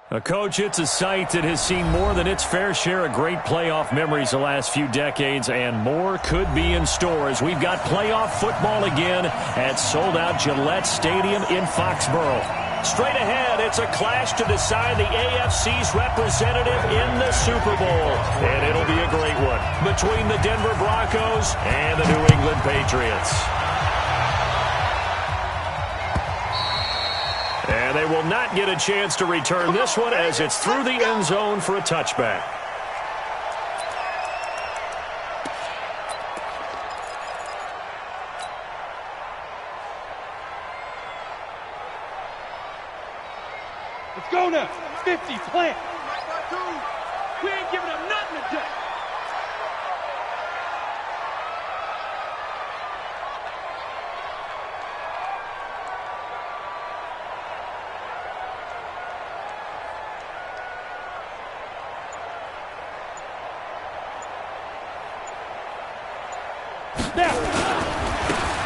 Coach, it's a site that has seen more than its fair share of great playoff memories the last few decades, and more could be in store as we've got playoff football again at sold-out Gillette Stadium in Foxborough. Straight ahead, it's a clash to decide the AFC's representative in the Super Bowl, and it'll be a great one between the Denver Broncos and the New England Patriots. And they will not get a chance to return this one as it's through the end zone for a touchback. Let's go now. 50, plant. We ain't giving up nothing today.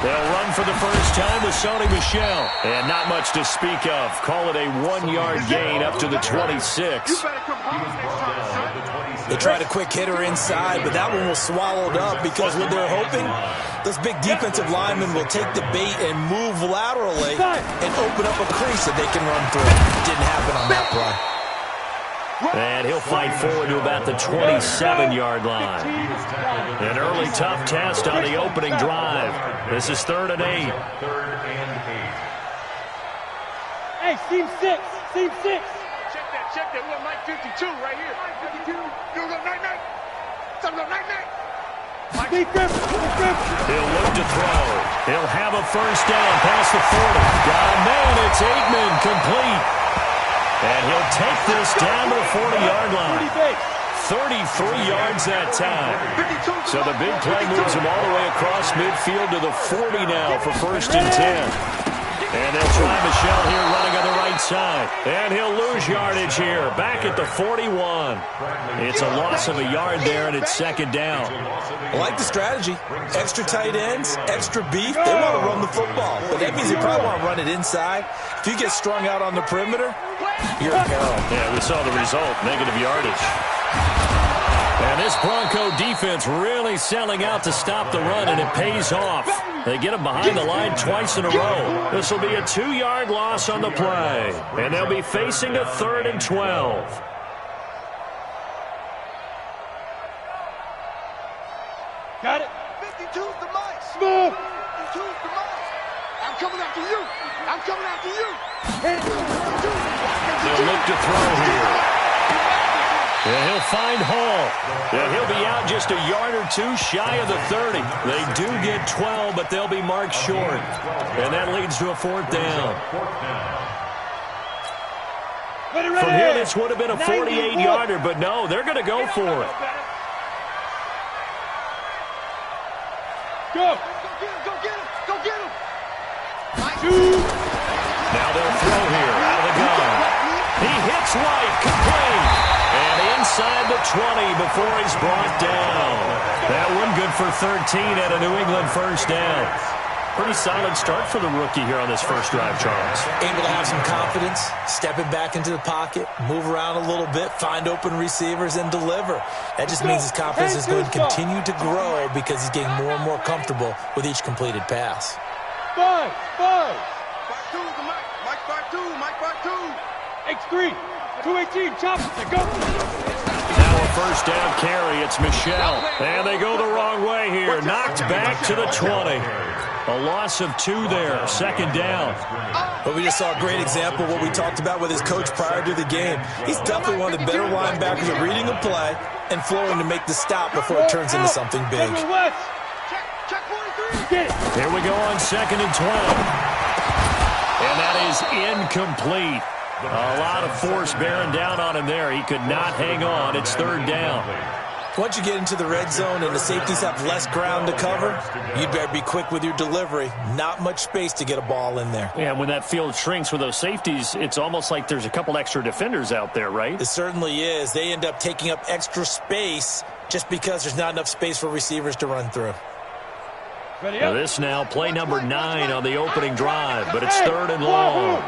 They'll run for the first time with Sony Michel. And not much to speak of. Call it a 1-yard gain up to the 26. They tried a quick hitter inside, but that one was swallowed up because what they're hoping, those big defensive linemen will take the bait and move laterally and open up a crease that they can run through. Didn't happen on that play. And he'll fight forward to about the 27-yard line. An early tough test on the opening drive. This is 3rd and 8. Hey, seam 6. Seam 6. Check that. We're Mike 52 right here. 52. You go night-night. Some go night-night. He'll look to throw. He'll have a first down past the 40. Down man, it's Aikman, complete. And he'll take this down to the 40-yard line. 33 yards that time. So the big play moves him all the way across midfield to the 40 now for 1st and 10. And they'll try Michel here running on the right side. And he'll lose yardage here. Back at the 41. It's a loss of a yard there, and it's 2nd down. I like the strategy. Extra tight ends, extra beef. They want to run the football. But that means they probably want to run it inside. If you get strung out on the perimeter, you're in peril. Yeah, we saw the result. Negative yardage. And this Bronco defense really selling out to stop the run, and it pays off. They get him behind the line twice in a row. This will be a 2-yard loss on the play. And they'll be facing a 3rd and 12. Got it. 52's the mic. Smooth. 52's the mic. I'm coming after you. I'm coming after you. They'll look to throw here. Yeah, he'll find Hall. Yeah, he'll be out just a yard or two shy of the 30. They do get 12, but they'll be marked short. And that leads to a 4th down. From here, this would have been a 48-yarder, but no, they're going to go for it. Go. Go get him. Go get him. Now they'll throw here out of the gun. He hits White, complete. And inside the 20 before he's brought down. That one good for 13 at a New England first down. Pretty solid start for the rookie here on this first drive, Charles. Able to have some confidence, stepping back into the pocket, move around a little bit, find open receivers, and deliver. That just means his confidence is going to continue to grow because he's getting more and more comfortable with each completed pass. 5. 5-2's the mic. Mike 5-2. Mike 5-2. X3. 218. Chop it. Go. Now a first down carry. It's Michel. And they go the wrong way here. Knocked back to the 20. A loss of 2 there. 2nd down. But we just saw a great example of what we talked about with his coach prior to the game. He's definitely one of the better linebackers at reading a play and flowing to make the stop before it turns into something big. Check 43. Here we go on 2nd and 12. And that is incomplete. A lot of force bearing down on him there. He could not hang on. It's 3rd down. Once you get into the red zone and the safeties have less ground to cover, you'd better be quick with your delivery. Not much space to get a ball in there. Yeah, when that field shrinks with those safeties, it's almost like there's a couple extra defenders out there, right? It certainly is. They end up taking up extra space just because there's not enough space for receivers to run through. Now this now, play number 9 on the opening drive, but it's 3rd and long.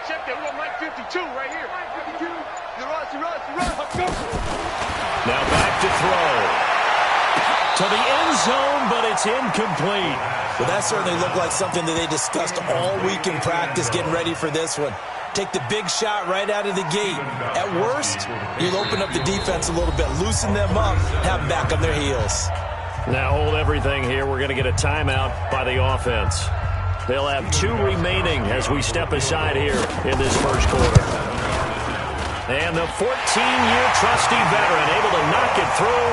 Check that. We got Mike 52 right here. Mike 52. You're us. Now back to throw. To the end zone, but it's incomplete. Well, that certainly looked like something that they discussed all week in practice getting ready for this one. Take the big shot right out of the gate. At worst, you'll open up the defense a little bit, loosen them up, have them back on their heels. Now hold everything here. We're going to get a timeout by the offense. They'll have 2 remaining as we step aside here in this first quarter. And the 14-year trusty veteran able to knock it through.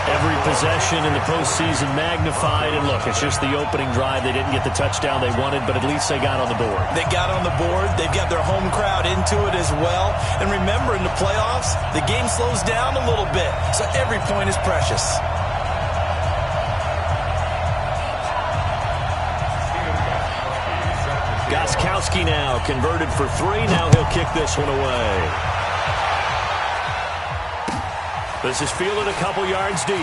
Every possession in the postseason magnified. And look, it's just the opening drive. They didn't get the touchdown they wanted, but at least they got on the board. They got on the board. They've got their home crowd into it as well. And remember, in the playoffs, the game slows down a little bit. So every point is precious. Gostkowski now converted for 3. Now he'll kick this one away. This is fielded a couple yards deep.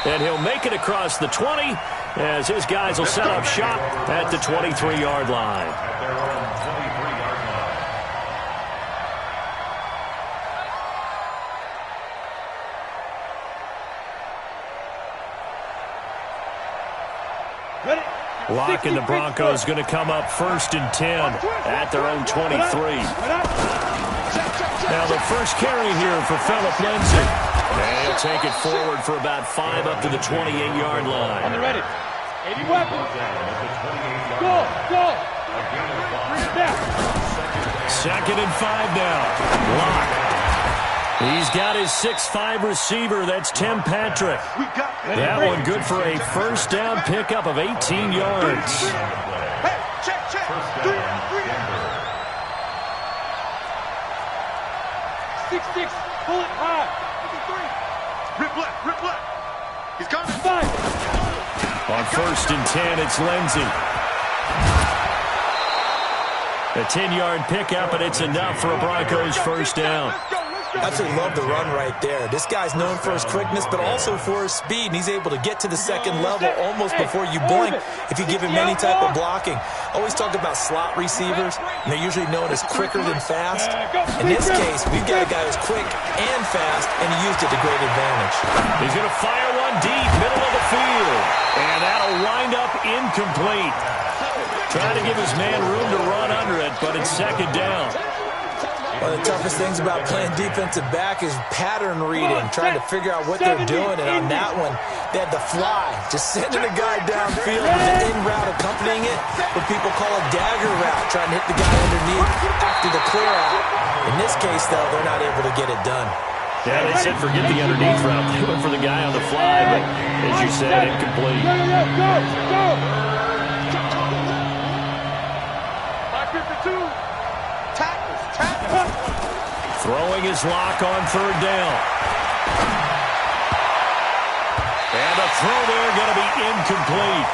And he'll make it across the 20 as his guys will set up shop at the 23-yard line. Locking the Broncos going to come up 1st and 10 at their own 23. Now the first carry here for Phillip Lindsay. And he'll take it forward for about 5 up to the 28-yard line. On the ready. 80 weapons. Go. Bring it back. 2nd and 5 now. Lock. He's got his 6'5" receiver. That's Tim Patrick. That one good for a first down pickup of 18 yards. Hey, check. 3. 6-6. Pull it high. 3. Rip left. He's coming. 5. On 1st and 10, it's Lindsay. A 10-yard pickup, and it's enough for a Broncos first down. Absolutely love the run right there. This guy's known for his quickness, but also for his speed, and he's able to get to the second level almost before you blink if you give him any type of blocking. Always talk about slot receivers, and they're usually known as quicker than fast. In this case, we've got a guy who's quick and fast, and he used it to great advantage. He's going to fire one deep, middle of the field, and that'll wind up incomplete. Trying to give his man room to run under it, but it's 2nd down. One of the toughest things about playing defensive back is pattern reading, trying to figure out what they're doing. And on that one, they had the fly, just sending a guy downfield with an in route accompanying it, what people call a dagger route, trying to hit the guy underneath after the clear out. In this case, though, they're not able to get it done. Yeah, they said forget the underneath route. They went for the guy on the fly, but as you said, incomplete. Go. 552. Throwing his lock on 3rd down. And the throw there going to be incomplete.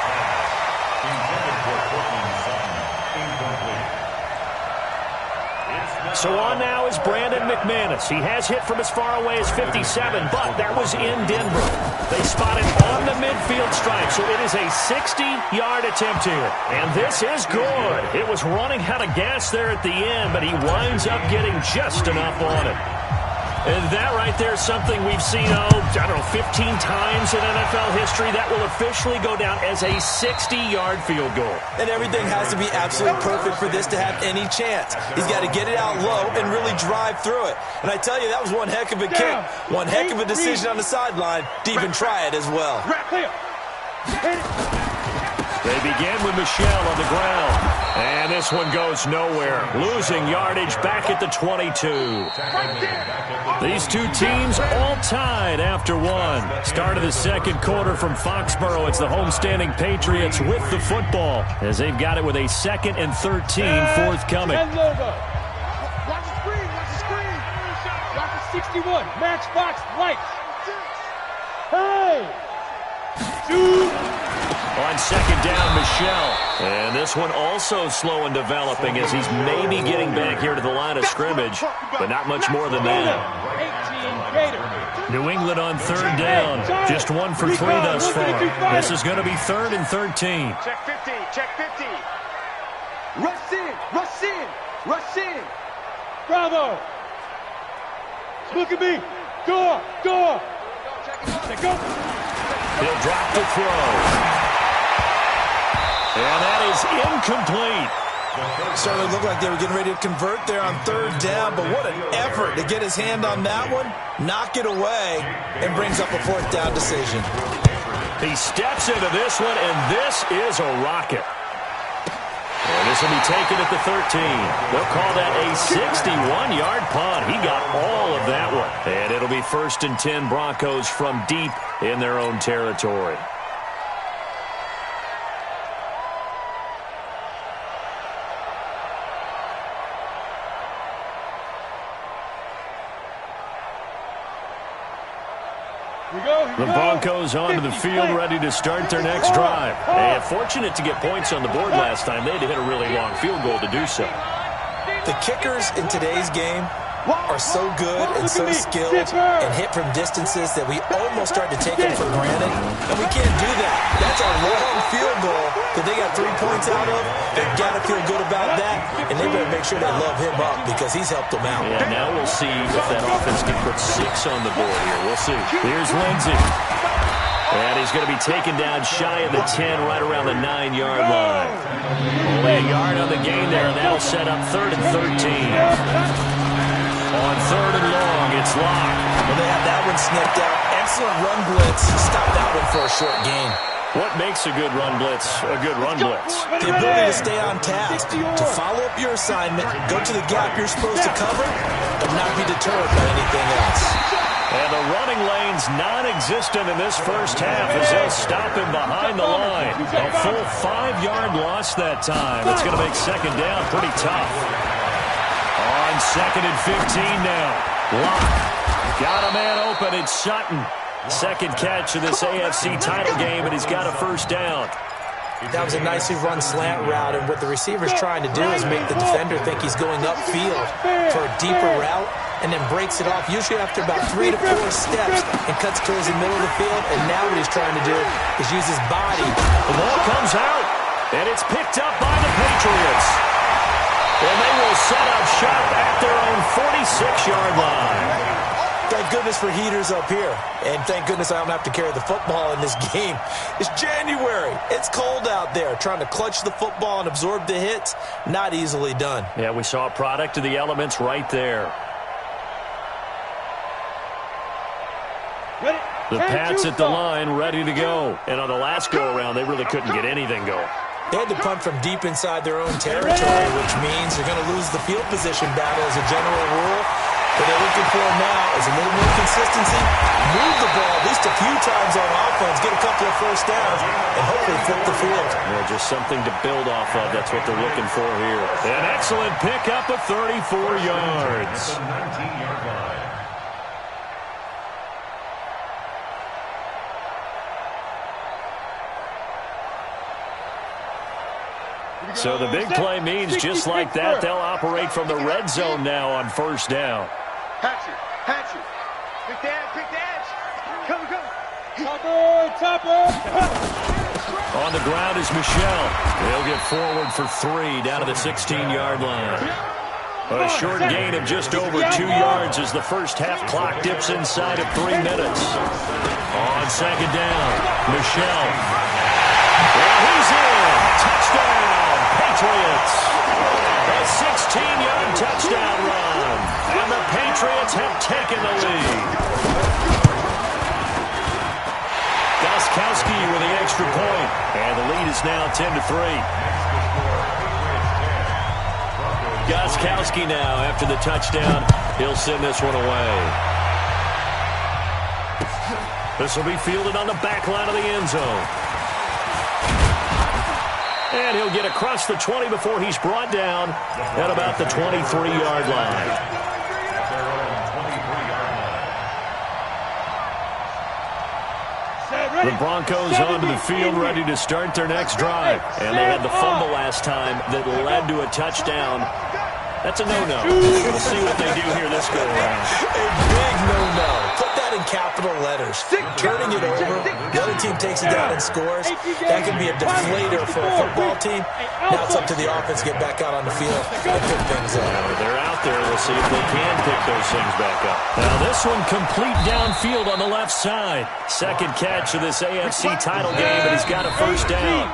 So on now is Brandon McManus. He has hit from as far away as 57, but that was in Denver. They spot it on the midfield stripe, so it is a 60-yard attempt here. And this is good. It was running out of gas there at the end, but he winds up getting just enough on it. And that right there is something we've seen, 15 times in NFL history. That will officially go down as a 60-yard field goal. And everything has to be absolutely perfect for this to have any chance. He's got to get it out low and really drive through it. And I tell you, that was one heck of a kick. One heck of a decision on the sideline to even try it as well. They begin with Michel on the ground. And this one goes nowhere. Losing yardage back at the 22. These two teams all tied after one. Start of the 2nd quarter from Foxborough. It's the homestanding Patriots with the football as they've got it with a 2nd and 13 forthcoming. Watch the screen. Watch the 61. Matchbox lights. Hey! Shoot! On 2nd down, Michel. And this one also slow in developing as he's maybe getting back here to the line of scrimmage, but not much more than that. 18 Gator. New England on third down. Just 1 for 3 thus far. This is going to be 3rd and 13. Check 50, check 50. Rush in, rush in, rush in. Bravo. Look at me. Go up, go up. Go. He'll drop the throw. And that is incomplete. Certainly looked like they were getting ready to convert there on 3rd down, but what an effort to get his hand on that one, knock it away, and brings up a 4th down decision. He steps into this one, and this is a rocket. And this will be taken at the 13. They'll call that a 61-yard punt. He got all of that one. And it'll be 1st and 10 Broncos from deep in their own territory. The Broncos onto the field, ready to start their next drive. And fortunate to get points on the board last time. They had to hit a really long field goal to do so. The kickers in today's game are so good and so skilled and hit from distances that we almost start to take them for granted. And we can't do that. That's a long field goal that they got 3 points out of. They've got to feel good about that, and they better make sure they love him up because he's helped them out. Yeah, now we'll see if that offense can put 6 on the board here. We'll see. Here's Lindsey. And he's going to be taken down shy of the 10, right around the 9-yard line. Only a yard on the gain there, and that'll set up 3rd and 13. On 3rd and long, it's locked. Well, they have that one snipped out. Excellent run blitz. Stop that one for a short gain. What makes a good run blitz a good run blitz? The ability to stay on task, to follow up your assignment, go to the gap you're supposed to cover, but not be deterred by anything else. And the running lane's non-existent in this first half as they'll stop him behind the line. A full 5-yard loss that time. It's going to make 2nd down pretty tough. On 2nd and 15 now. Lock. Got a man open. It's Sutton. 2nd catch of this AFC title game, and he's got a 1st down. That was a nicely run slant route, and what the receiver's trying to do is make the defender think he's going upfield for a deeper route, and then breaks it off, usually after about 3 to 4 steps, and cuts towards the middle of the field. And now what he's trying to do is use his body. The ball comes out, and it's picked up by the Patriots. And they will set up shop at their own 46-yard line. Thank goodness for heaters up here. And thank goodness I don't have to carry the football in this game. It's January. It's cold out there. Trying to clutch the football and absorb the hits, not easily done. Yeah, we saw a product of the elements right there. The Pats at the line, ready to go. And on the last go-around, they really couldn't get anything going. They had to punt from deep inside their own territory, which means they're going to lose the field position battle as a general rule. What they're looking for now is a little more consistency, move the ball at least a few times on offense, get a couple of 1st downs, and hopefully flip the field. Yeah, just something to build off of. That's what they're looking for here. An excellent pickup of 34 yards. So the big play means just like that, they'll operate from the red zone now on 1st down. Hatch it. Pick the edge. Come. Topper. On the ground is Michelle. They'll get forward for 3 down to the 16-yard line. A short gain of just over 2 yards as the first half clock dips inside of 3 minutes. On 2nd down, Michelle. Well, he's in. Touchdown, Patriots. A 16-yard touchdown run. And the Patriots have taken the lead. Gostkowski with the extra point. And the lead is now 10-3. Gostkowski now, after the touchdown, he'll send this one away. This will be fielded on the back line of the end zone. And he'll get across the 20 before he's brought down at about the 23-yard line. The Broncos onto the field, ready to start their next drive. And they had the fumble last time that led to a touchdown. That's a no-no. We'll see what they do here this go-around. A big no-no. Put that in capital letters. Turning it over, the other team takes it down and scores. That can be a deflator for a football team. Now it's up to the offense to get back out on the field and pick things up. They're out there. We'll see if they can pick those things back up. Now this one complete downfield on the left side. Second catch of this AFC title game, and he's got a first down.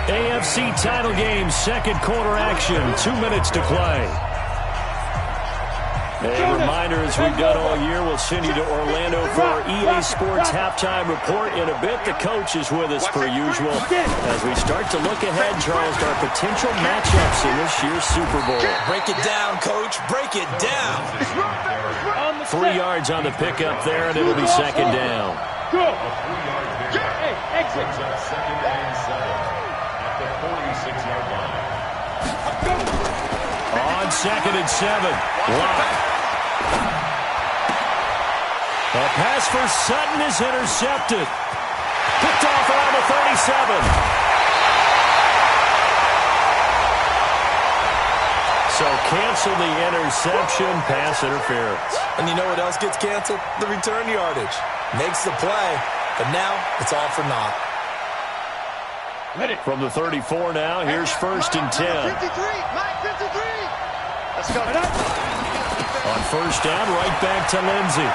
AFC title game, second quarter action, 2 minutes to play. A reminder, as we've done all year, we'll send you to Orlando for our EA Sports halftime report. In a bit, the coach is with us per usual as we start to look ahead, Charles, to our potential matchups in this year's Super Bowl. Break it down, Coach. Break it down. 3 yards on the pickup there, and it'll be second down. Good. Hey, exit. Second and 7 at the 46-yard line. On second and 7. Lock. A pass for Sutton is intercepted. Picked off around the 37. So cancel the interception, pass interference. And you know what else gets canceled? The return yardage. Makes the play, but now it's all for naught. From the 34 now, here's first and 10. 53, Mike, 53. Let's go. On first down, right back to Lindsey.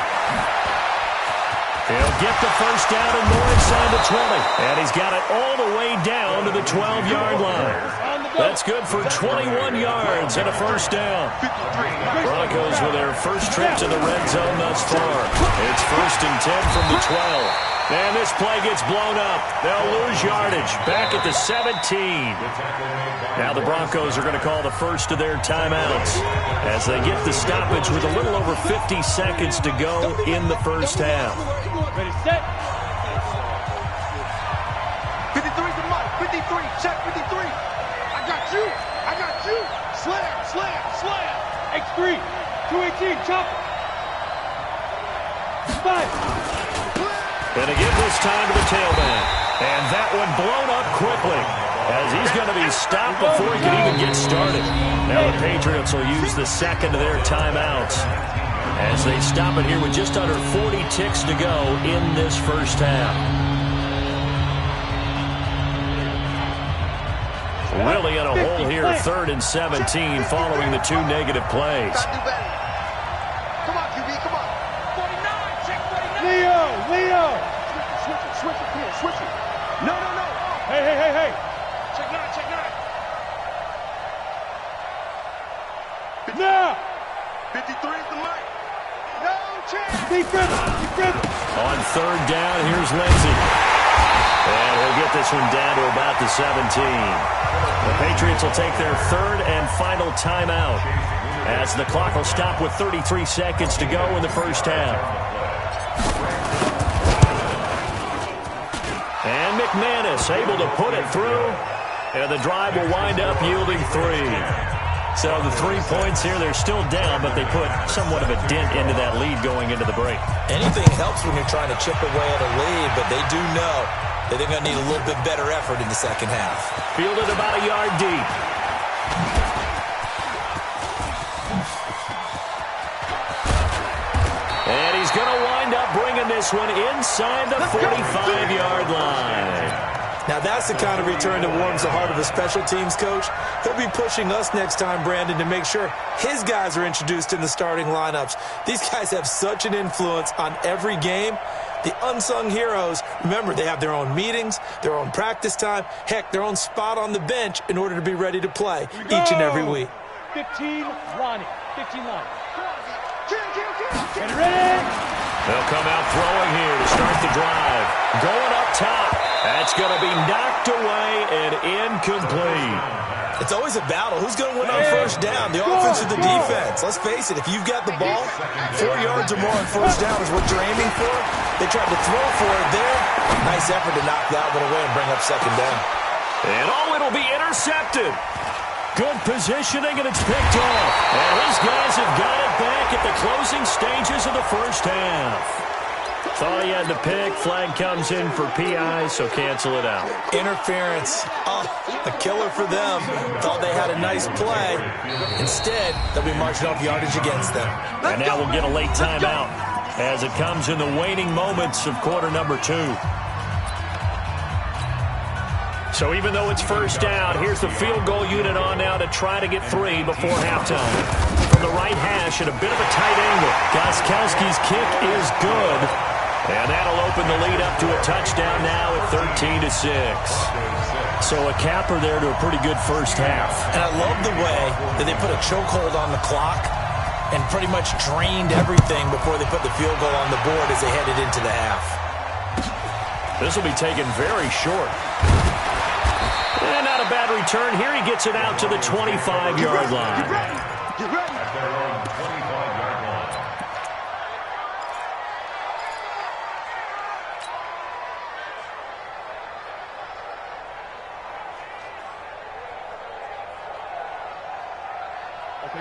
He'll get the first down and more inside the 20. And he's got it all the way down to the 12-yard line. That's good for 21 yards and a first down. Broncos with their first trip to the red zone thus far. It's first and 10 from the 12. And this play gets blown up. They'll lose yardage back at the 17. Now the Broncos are going to call the first of their timeouts as they get the stoppage with a little over 50 seconds to go in the first half. Ready, set. 53 to Mike, 53, check 53. I got you, I got you. Slam, slam, slam. X3, 218, chop. 5. And again this time to the tailback. And that one blown up quickly as he's going to be stopped before he can even get started. Now the Patriots will use the second of their timeouts as they stop it here with just under 40 ticks to go in this first half. Really in a hole here, third and 17 following the 2 negative plays. Come on, QB, come on. 49, check 49. Leo. Switch it, here, switch it. No. Hey. Check 9, check 9. Now. 53 is the Mike. No chance. Keep driven. On third down, here's Lindsey. And he'll get this one down to about the 17. The Patriots will take their third and final timeout as the clock will stop with 33 seconds to go in the first half. And McManus able to put it through, and the drive will wind up yielding 3. So the 3 points here, they're still down, but they put somewhat of a dent into that lead going into the break. Anything helps when you're trying to chip away at a lead, but they do know that they're going to need a little bit better effort in the second half. Fielded about a yard deep. And he's going to wind up bringing this one inside the 45-yard line. Now that's the kind of return that warms the heart of a special teams coach. He'll be pushing us next time, Brandon, to make sure his guys are introduced in the starting lineups. These guys have such an influence on every game. The unsung heroes, remember, they have their own meetings, their own practice time, heck, their own spot on the bench in order to be ready to play each and every week. 15, Lonnie. 15, Lonnie. Get ready. They'll come out throwing here to start the drive. Going up top. That's going to be knocked away and incomplete. It's always a battle. Who's going to win on first down, the offense or the defense? Let's face it, if you've got the ball, 4 yards or more on first down is what you're aiming for. They tried to throw for it there. Nice effort to knock that one away and bring up second down. And it'll be intercepted. Good positioning, and it's picked off. And his guys have got it back at the closing stages of the first half. Thought he had the pick. Flag comes in for PI, so cancel it out. Interference. Oh, a killer for them. Thought they had a nice play. Instead, they'll be marching off yardage against them. And now we'll get a late timeout. as it comes in the waning moments of quarter number 2. So even though it's first down, here's the field goal unit on now to try to get 3 before halftime. From the right hash at a bit of a tight angle. Gostkowski's kick is good. And that'll open the lead up to a touchdown now at 13-6. So a capper there to a pretty good first half. And I love the way that they put a chokehold on the clock and pretty much drained everything before they put the field goal on the board as they headed into the half. This will be taken very short. And not a bad return here. He gets it out to the 25-yard line. Get ready. At their own 25-yard line.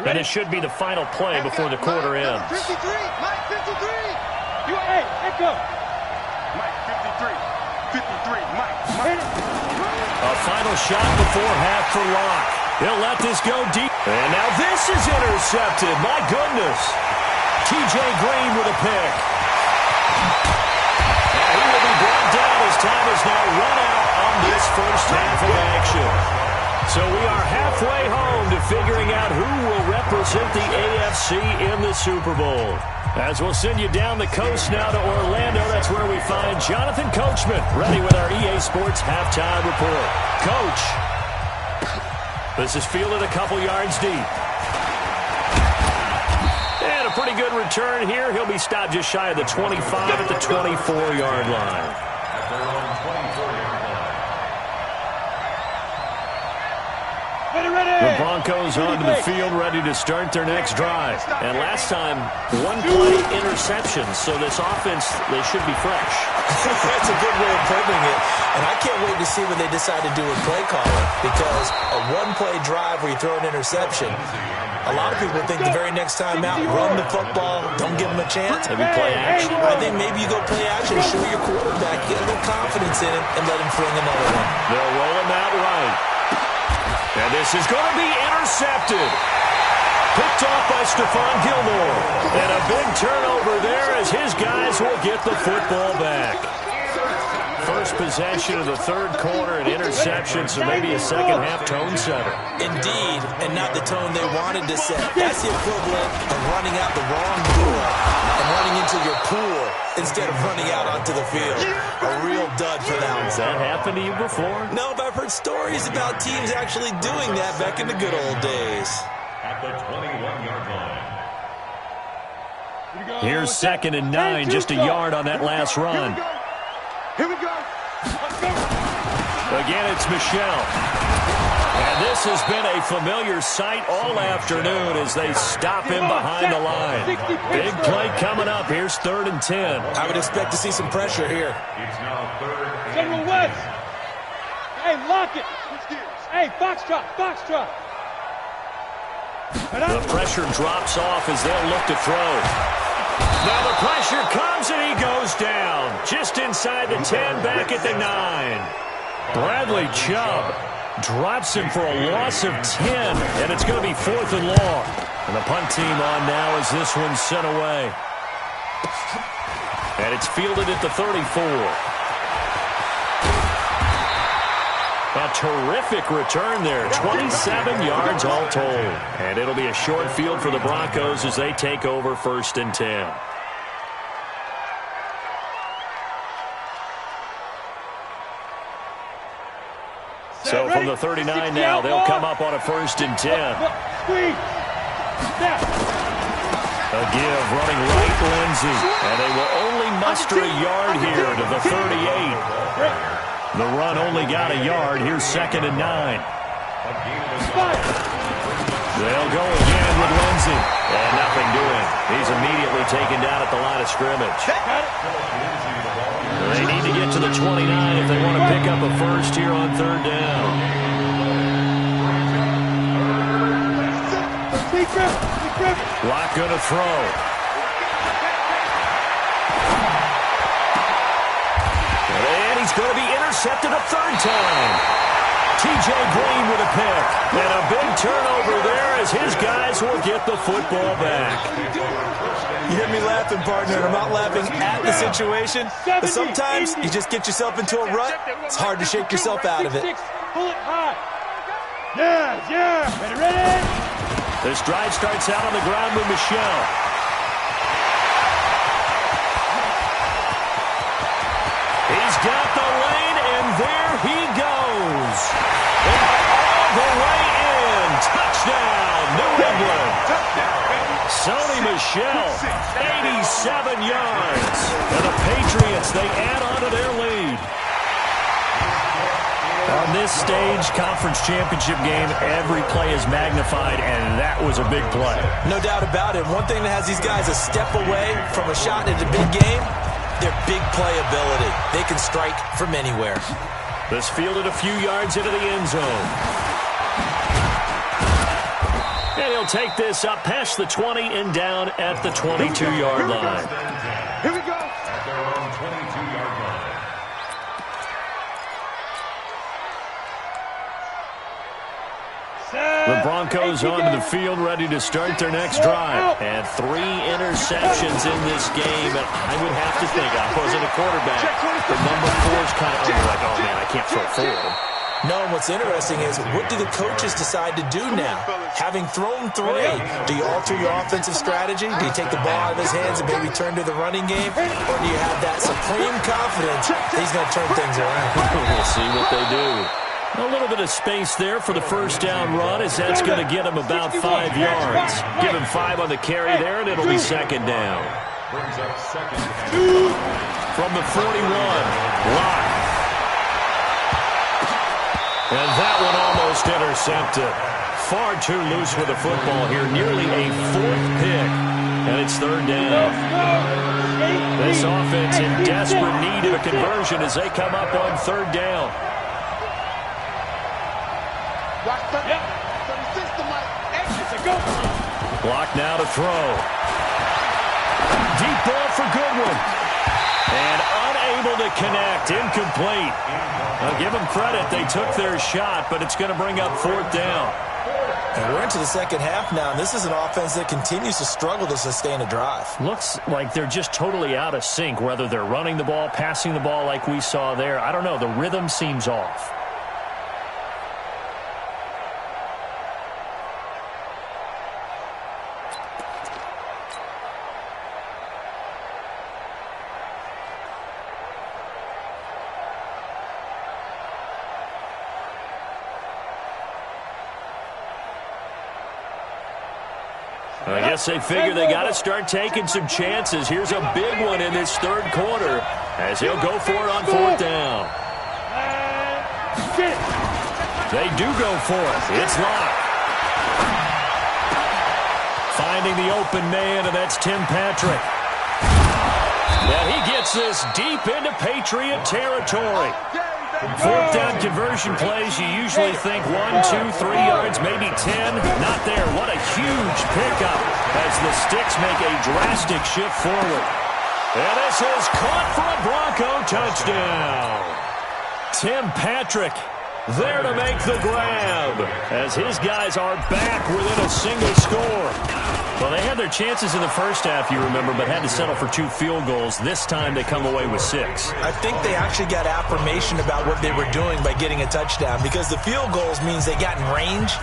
And it should be the final play before the quarter ends. 53, Mike 53. Hey, go. Mike 53. 53, Mike. A final shot before half for Locke. He'll let this go deep. And now this is intercepted. My goodness. T.J. Green with a pick. And he will be brought down as time is now run out on this first half of action. So we are halfway home to figuring out who will represent the AFC in the Super Bowl. As we'll send you down the coast now to Orlando, that's where we find Jonathan Coachman, ready with our EA Sports Halftime Report. Coach, this is fielded a couple yards deep. And a pretty good return here. He'll be stopped just shy of the 25 at the 24-yard line. At their own 24-yard line. The Broncos onto the field, ready to start their next drive. And last time, one play interception, so this offense, they should be fresh. That's a good way of putting it. And I can't wait to see what they decide to do with play calling, because a one-play drive where you throw an interception, a lot of people think the very next time out, run the football, don't give them a chance. Maybe play action. I think maybe you go play action, show your quarterback, get a little confidence in him, and let him fling another one. They'll roll him out right. And this is going to be intercepted. Picked off by Stephon Gilmore. And a big turnover there as his guys will get the football back. First possession of the third quarter, an interception, so maybe a second-half tone setter. Indeed, and not the tone they wanted to set. That's the equivalent of running out the wrong door and running into your pool instead of running out onto the field. A real dud for that one. Has that happened to you before? No, but I've heard stories about teams actually doing that back in the good old days. At the 21-yard line. Here's 2nd and 9, just a yard on that last run. Here we go. Again, it's Michelle. And this has been a familiar sight all afternoon as they stop him behind the line. Big play coming up. Here's 3rd and 10. I would expect to see some pressure here. It's now 3rd and General West. Hey, lock it. Hey, foxtrot, foxtrot. The pressure drops off as they'll look to throw. Now the pressure comes and he goes down. Just inside the 10, back at the 9. Bradley Chubb drops him for a loss of 10, and it's going to be 4th and long. And the punt team on now as this one's sent away. And it's fielded at the 34. A terrific return there, 27 yards all told. And it'll be a short field for the Broncos as they take over 1st and 10. So from the 39 now, they'll come up on a 1st and 10. A give running right, Lindsey. And they will only muster a yard here to the 38. The run only got a yard. Here's 2nd and 9. They'll go again with Lindsey. And nothing doing. He's immediately taken down at the line of scrimmage. They need to get to the 29 if they want to pick up a first here on 3rd down. Locke going to throw. And he's going to be intercepted a 3rd time. T.J. A.J. Green with a pick. And a big turnover there as his guys will get the football back. You hear me laughing, partner, and I'm not laughing at the situation, but sometimes you just get yourself into a rut. It's hard to shake yourself out of it. Pull it high. Yeah. Ready? This drive starts out on the ground with Michelle. He's got the lane, and there he goes. And all the way in. Touchdown, New England. Sony Michel, 87 yards. And the Patriots, they add on to their lead. On this stage, conference championship game, every play is magnified, and that was a big play. No doubt about it. One thing that has these guys a step away from a shot at a big game, their big play ability. They can strike from anywhere. This fielded a few yards into the end zone. And he'll take this up past the 20 and down at the 22-yard line. Here we go. At their own 22-yard line. The Broncos onto the field, ready to start their next drive. And 3 interceptions in this game. And I would have to think, I wasn't a quarterback, the number 4 is kind of like, oh, man, I can't throw 4. No, and what's interesting is, what do the coaches decide to do now? Having thrown 3, do you alter your offensive strategy? Do you take the ball out of his hands and maybe turn to the running game? Or do you have that supreme confidence that he's going to turn things around? We'll see what they do. A little bit of space there for the first down run, as that's going to get him about 5 yards. Give him 5 on the carry there, and it'll be second down. Brings up second and From the 41, Locke. And that one almost intercepted. Far too loose with the football here. Nearly a 4th pick. And it's third down. This offense in desperate need of a conversion as they come up on third down. Block now to throw. Deep ball for Goodwin. And unable to connect. Incomplete. I'll give them credit. They took their shot, but it's going to bring up 4th down. And we're into the second half now, and this is an offense that continues to struggle to sustain a drive. Looks like they're just totally out of sync, whether they're running the ball, passing the ball like we saw there. I don't know. The rhythm seems off. I guess they figure they got to start taking some chances. Here's a big one in this third quarter as he'll go for it on 4th down. They do go for it. It's Locke. Finding the open man, and that's Tim Patrick. And he gets this deep into Patriot territory. 4th down conversion plays, you usually think 1, 2, 3 yards, maybe 10. Not there. What a huge pickup as the Sticks make a drastic shift forward. And this is caught for a Bronco touchdown. Tim Patrick there to make the grab as his guys are back within a single score. Well, they had their chances in the first half, you remember, but had to settle for 2 field goals. This time they come away with 6. I think they actually got affirmation about what they were doing by getting a touchdown, because the field goals means they got in range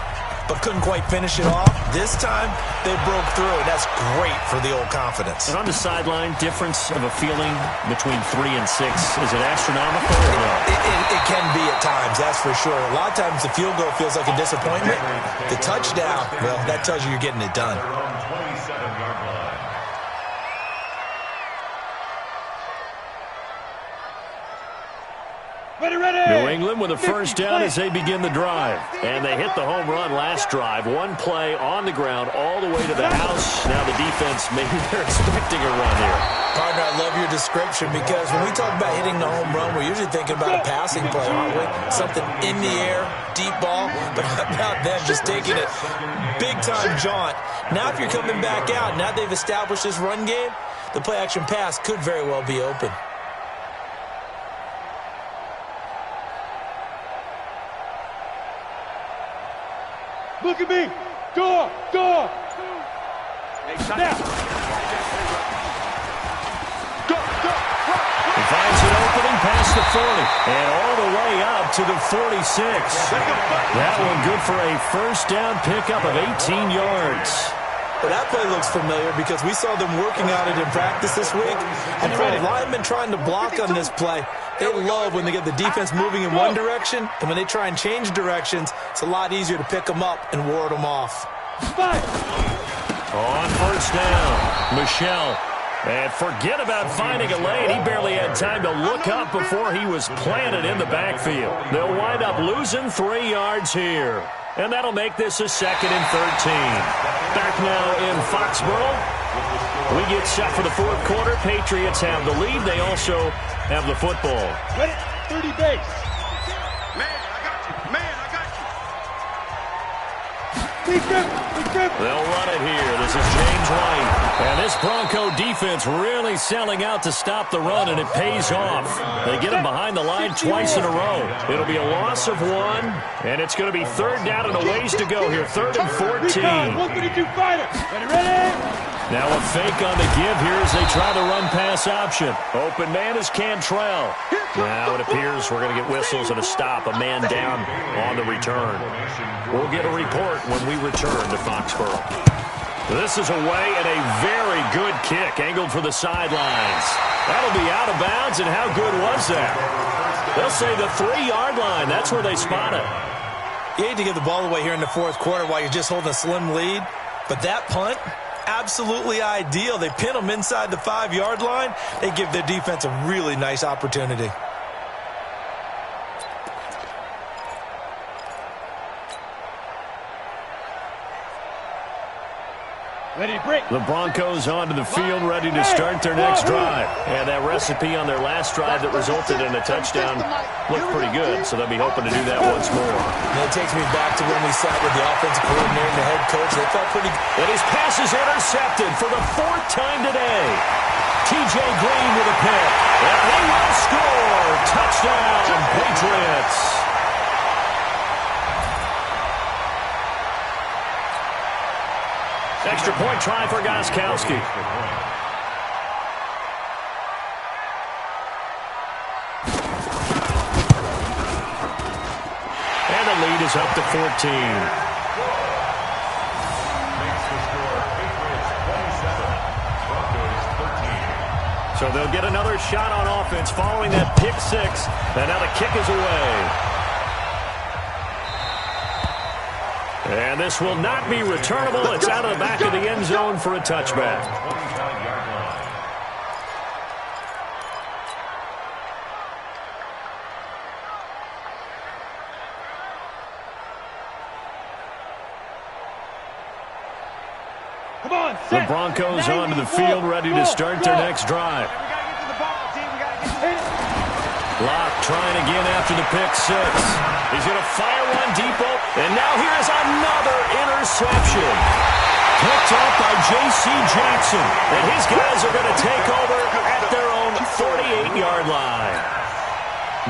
but couldn't quite finish it off. This time, they broke through, and that's great for the old confidence. And on the sideline, difference of a feeling between 3 and 6, is it astronomical or no? It can be at times, that's for sure. A lot of times the field goal feels like a disappointment. The touchdown, well, that tells you you're getting it done. 27-yard line. New England with a first down as they begin the drive. And they hit the home run last drive. 1 play on the ground all the way to the house. Now the defense, maybe they're expecting a run here. Partner, I love your description, because when we talk about hitting the home run, we're usually thinking about a passing play, aren't we? Something in the air, deep ball, but how about them just taking it big-time jaunt. Now if you're coming back out, now they've established this run game, the play-action pass could very well be open. Look at me. Door. Now. He finds an opening past the 40 and all the way up to the 46. That one good for a first down pickup of 18 yards. Well, that play looks familiar because we saw them working on it in practice this week. And for a lineman trying to block on this play, they love when they get the defense moving in one direction, and when they try and change directions, it's a lot easier to pick them up and ward them off. On first down, Michelle. And forget about finding a lane. He barely had time to look up before he was planted in the backfield. They'll wind up losing 3 yards here. And that'll make this a 2nd and 13. Back now in Foxborough. We get set for the 4th quarter. Patriots have the lead. They also have the football. 30 base. Man, I got you. They'll run it here. This is James White. And this Bronco defense really selling out to stop the run, and it pays off. They get him behind the line twice in a row. It'll be a loss of 1, and it's going to be 3rd down and a ways to go here. 3rd and 14. 132 fighter. Ready? Now a fake on the give here as they try the run-pass option. Open man is Cantrell. Now it appears we're going to get whistles and a stop. A man down on the return. We'll get a report when we return to Foxborough. This is away and a very good kick angled for the sidelines. That'll be out of bounds, and how good was that? They'll say the 3-yard line. That's where they spot it. You hate to give the ball away here in the 4th quarter while you're just holding a slim lead, but that punt, absolutely ideal. They pin them inside the 5-yard line. They give their defense a really nice opportunity. The Broncos onto the field, ready to start their next drive. And that recipe on their last drive that resulted in a touchdown looked pretty good, so they'll be hoping to do that once more. And it takes me back to when we sat with the offensive coordinator and the head coach. They felt pretty good. And his pass is intercepted for the 4th time today. T.J. Green with a pick. And they will score. Touchdown, Patriots. Extra point try for Gostkowski. And the lead is up to 14. So they'll get another shot on offense following that pick 6. And now the kick is away. And this will not be returnable. It's out of the back of the end zone for a touchback. Come on, the Broncos onto the field, ready to start their next drive. Locke trying again after the pick 6. He's going to fire one deep open. And now here's another interception. Picked off by J.C. Jackson. And his guys are going to take over at their own 48-yard line.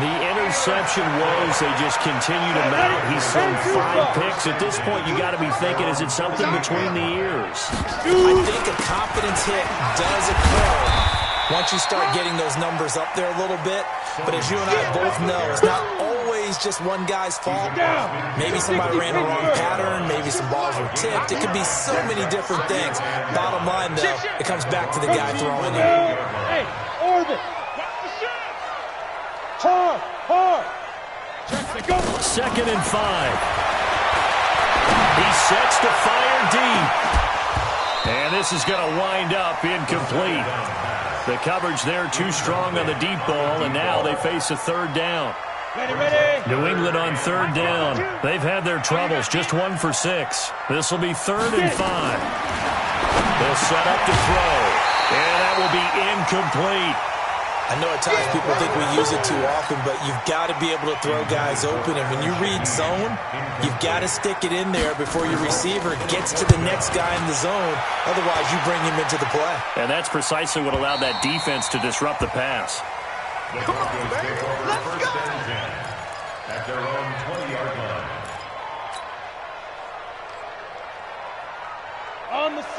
The interception woes, they just continue to mount. He's thrown 5 picks. At this point, you got to be thinking, is it something between the ears? I think a confidence hit does occur once you start getting those numbers up there a little bit. But as you and I both know, it's not always just one guy's fault. Maybe somebody ran the wrong pattern. Maybe some balls were tipped. It could be so many different things. Bottom line, though, it comes back to the guy throwing it. Hey, orbit. Hard. Go. 2nd and 5. He sets to fire deep. And this is going to wind up incomplete. The coverage there too strong on the deep ball, and now they face a 3rd down. Ready. New England on 3rd down. They've had their troubles, just 1 for 6. This will be 3rd and 5. They'll set up to throw, and that will be incomplete. I know at times people think we use it too often, but you've got to be able to throw guys open. And when you read zone, you've got to stick it in there before your receiver gets to the next guy in the zone. Otherwise, you bring him into the play. And that's precisely what allowed that defense to disrupt the pass. Come on, baby. Let's go. At their own 20-yard line.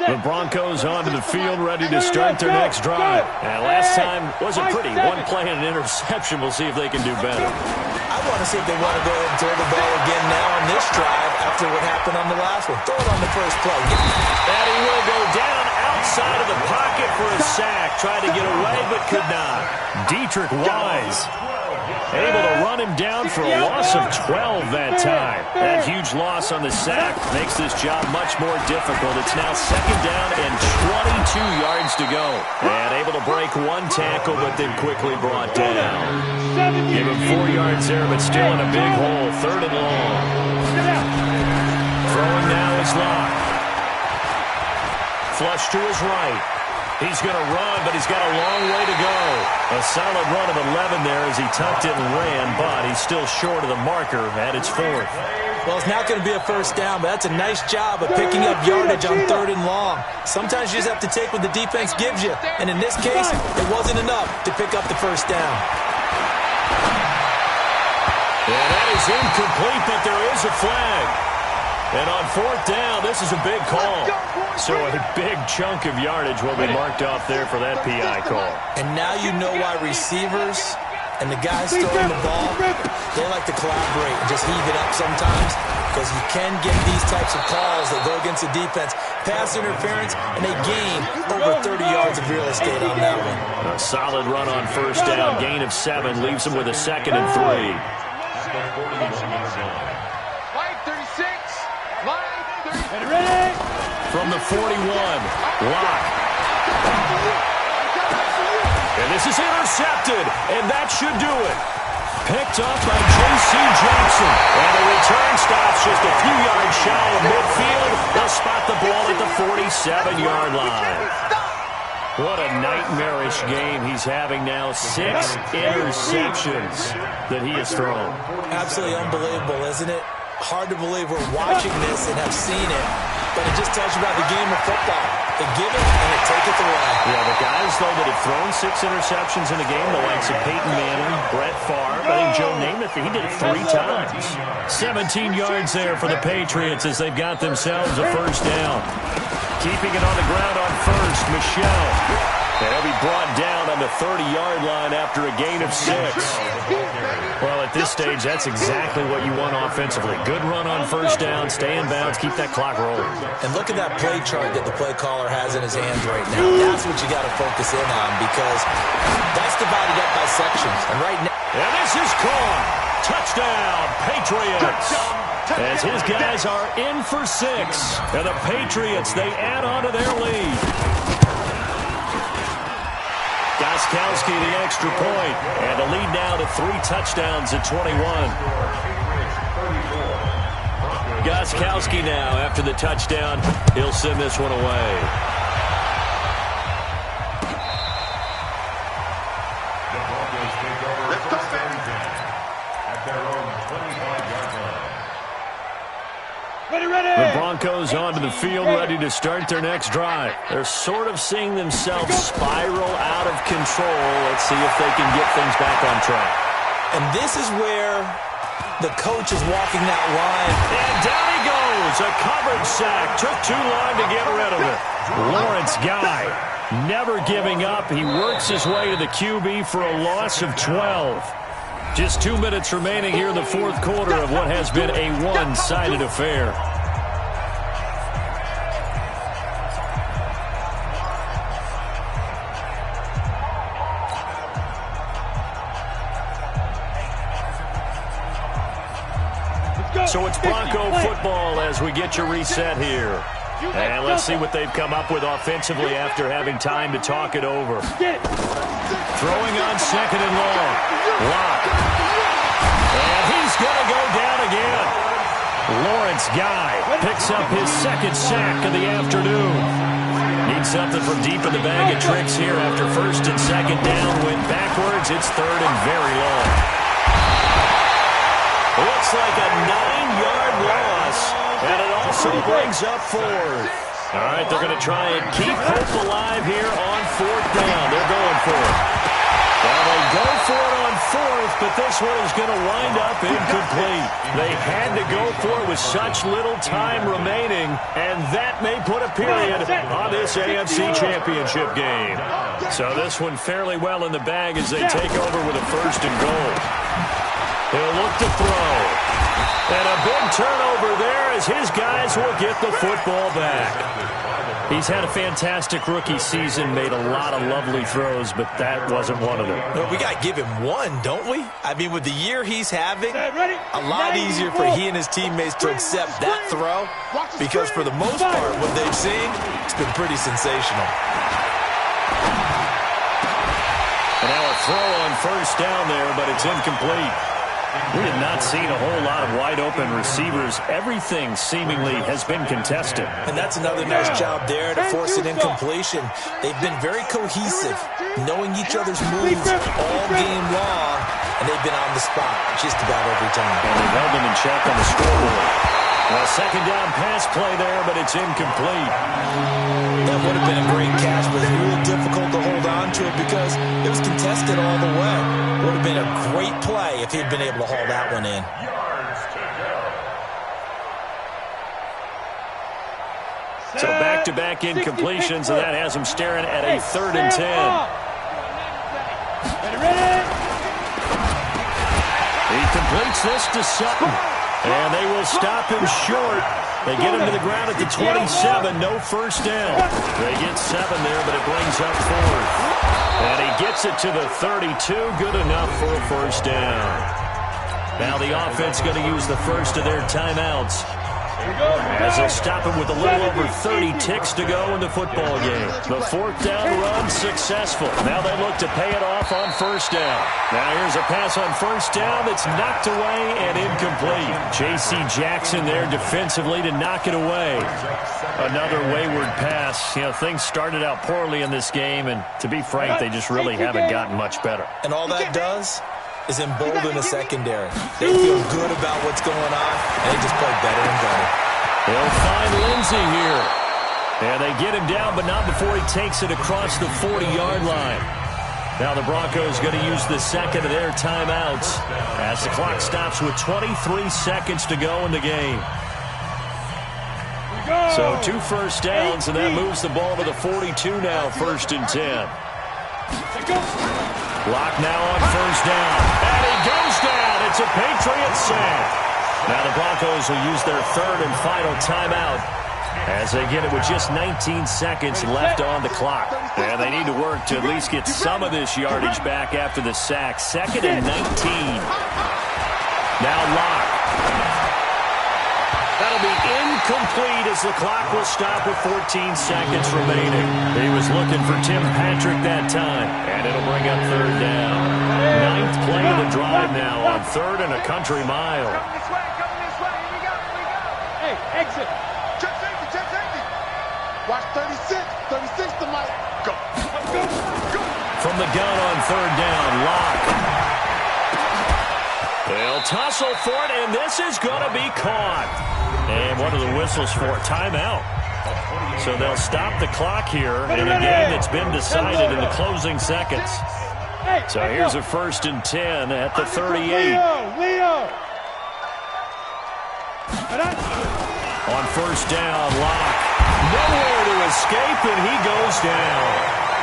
The Broncos onto the field, ready to start their next drive. And last time wasn't pretty. One play and an interception. We'll see if they can do better. I want to see if they want to go ahead and throw the ball again now on this drive after what happened on the last one. Throw it on the first play. And he will go down outside of the pocket for a sack. Tried to get away, but could not. Dietrich Wise able to run him down for a loss of 12 that time. That huge loss on the sack makes this job much more difficult. It's now second down and 22 yards to go. And able to break one tackle, but then quickly brought down. Give him 4 yards there, but still in a big hole. Third and long. Throwing now is Locke. Flush to his right. He's going to run, but he's got a long way to go. A solid run of 11 there as he tucked it and ran, but he's still short of the marker at its fourth. Well, it's not going to be a first down, but that's a nice job of picking up yardage on third and long. Sometimes you just have to take what the defense gives you, and in this case, it wasn't enough to pick up the first down. And that is incomplete, but there is a flag. And on fourth down, this is a big call. So a big chunk of yardage will be marked off there for that PI call. And now you know why receivers and the guys throwing the ball, they like to collaborate and just heave it up sometimes, because you can get these types of calls that go against the defense. Pass interference, and they gain over 30 yards of real estate on that one. A solid run on first down. Gain of 7 leaves them with a 2nd and 3. From the 41, Locke. And this is intercepted, and that should do it. Picked up by J.C. Jackson. And the return stops just a few yards shy of midfield. They'll spot the ball at the 47-yard line. What a nightmarish game he's having now. 6 interceptions that he has thrown. Absolutely unbelievable, isn't it? Hard to believe we're watching this and have seen it, but it just tells you about the game of football. They give it and they take it away. Yeah, the guys, though, that have thrown 6 interceptions in a game, the likes of Peyton Manning, Brett Favre, I think Joe Namath, he did it 3 times. 17 yards there for the Patriots as they've got themselves a first down. Keeping it on the ground on first, Michelle. And he'll be brought down on the 30-yard line after a gain of 6. Well, at this stage, that's exactly what you want offensively. Good run on first down, stay in bounds, keep that clock rolling. And look at that play chart that the play caller has in his hands right now. That's what you got to focus in on, because that's divided up by sections. And right now... And this is caught. Touchdown, Patriots. As his guys are in for 6. And the Patriots, they add on to their lead. Gostkowski the extra point, and the lead now to 3 touchdowns at 21. Gostkowski now, after the touchdown, he'll send this one away. The Broncos onto the field, ready to start their next drive. They're sort of seeing themselves spiral out of control. Let's see if they can get things back on track. And this is where the coach is walking that line. And down he goes. A coverage sack. Took too long to get rid of it. Lawrence Guy, never giving up. He works his way to the QB for a loss of 12. Just 2 minutes remaining here in the fourth quarter of what has been a one-sided affair. So it's Bronco football as we get you reset here. And let's see what they've come up with offensively after having time to talk it over. Throwing on 2nd and long. Locke. And he's going to go down again. Lawrence Guy picks up his 2nd sack of the afternoon. Needs something from deep in the bag of tricks here after 1st and 2nd down. Went backwards. It's 3rd and very long. Looks like a 9-yard loss. And it also brings up 4th. All right, they're going to try and keep hope alive here on 4th down. They're going for it. Well, they go for it on fourth, but this one is going to wind up incomplete. They had to go for it with such little time remaining, and that may put a period on this AFC Championship game. So this one fairly well in the bag as they take over with a first and goal. He'll look to throw. And a big turnover there as his guys will get the football back. He's had a fantastic rookie season, made a lot of lovely throws, but that wasn't one of them. Well, we got to give him one, don't we? I mean, with the year he's having, a lot easier for he and his teammates to accept that throw because for the most part, what they've seen, it's been pretty sensational. And now a throw on first down there, but it's incomplete. We have not seen a whole lot of wide-open receivers. Everything seemingly has been contested. And that's another nice job there to force an incompletion. They've been very cohesive, knowing each other's moves all game long, and they've been on the spot just about every time. And they've held them in check on the scoreboard. Well, second down pass play there, but it's incomplete. That would have been a great catch, but it's real difficult to hold on to it because it was contested all the way. Would have been a great play if he'd been able to haul that one in. So back-to-back incompletions, and that has him staring at a 3rd and 10. He completes this to Sutton, and they will stop him short. They get him to the ground at the 27, no first down. They get 7 there, but it brings up 4th. And he gets it to the 32, good enough for a first down. Now the offense going to use the first of their timeouts as they'll stop him with a little over 30 ticks to go in the football game. The 4th down run successful. Now they look to pay it off on first down. Now here's a pass on first down that's knocked away and incomplete. J.C. Jackson there defensively to knock it away. Another wayward pass. You know, things started out poorly in this game, and to be frank, they just really haven't gotten much better. And all that does is embolden the secondary. They feel good about what's going on, and they just play better and better. They'll find Lindsey here. And they get him down, but not before he takes it across the 40-yard line. Now the Broncos going to use the second of their timeouts as the clock stops with 23 seconds to go in the game. So 2 first downs, and that moves the ball to the 42 now, 1st and 10. Block now on first down. And he goes down. It's a Patriot sack. Now the Broncos will use their 3rd and final timeout as they get it with just 19 seconds left on the clock. And they need to work to at least get some of this yardage back after the sack. 2nd and 19. Now Locke. That'll be incomplete as the clock will stop with 14 seconds remaining. He was looking for Tim Patrick that time, and it'll bring up 3rd down. 9th play of the drive now on 3rd and a country mile. Coming this way, here we go. Hey, exit. Check safety. Watch 36 to Mike. Go. From the gun on 3rd down, Locke. They'll tussle for it, and this is going to be caught. And what are the whistles for? Timeout. So they'll stop the clock here in a game that's been decided in the closing seconds. So here's a 1st and 10 at the 38. Leo. On first down, Locke. Nowhere to escape, and he goes down.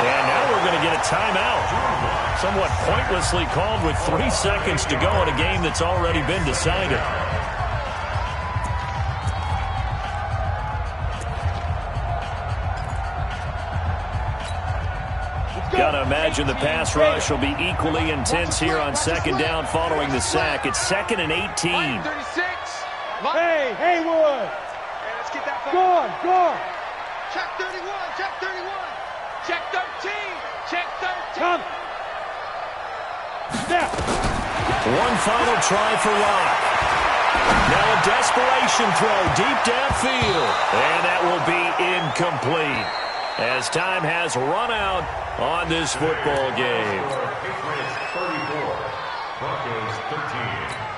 And now we're going to get a timeout. Somewhat pointlessly called with 3 seconds to go in a game that's already been decided. Got to imagine the pass rush will be equally intense here on 2nd down following the sack. It's 2nd and 18. 36. Hey, Haywood. Hey, let's get that Go on. Check 31. Check 13. Check 13. Come. Step. One final try for Locke. Now a desperation throw deep downfield. And that will be incomplete as time has run out on this football game. Patriots 34, Broncos 13.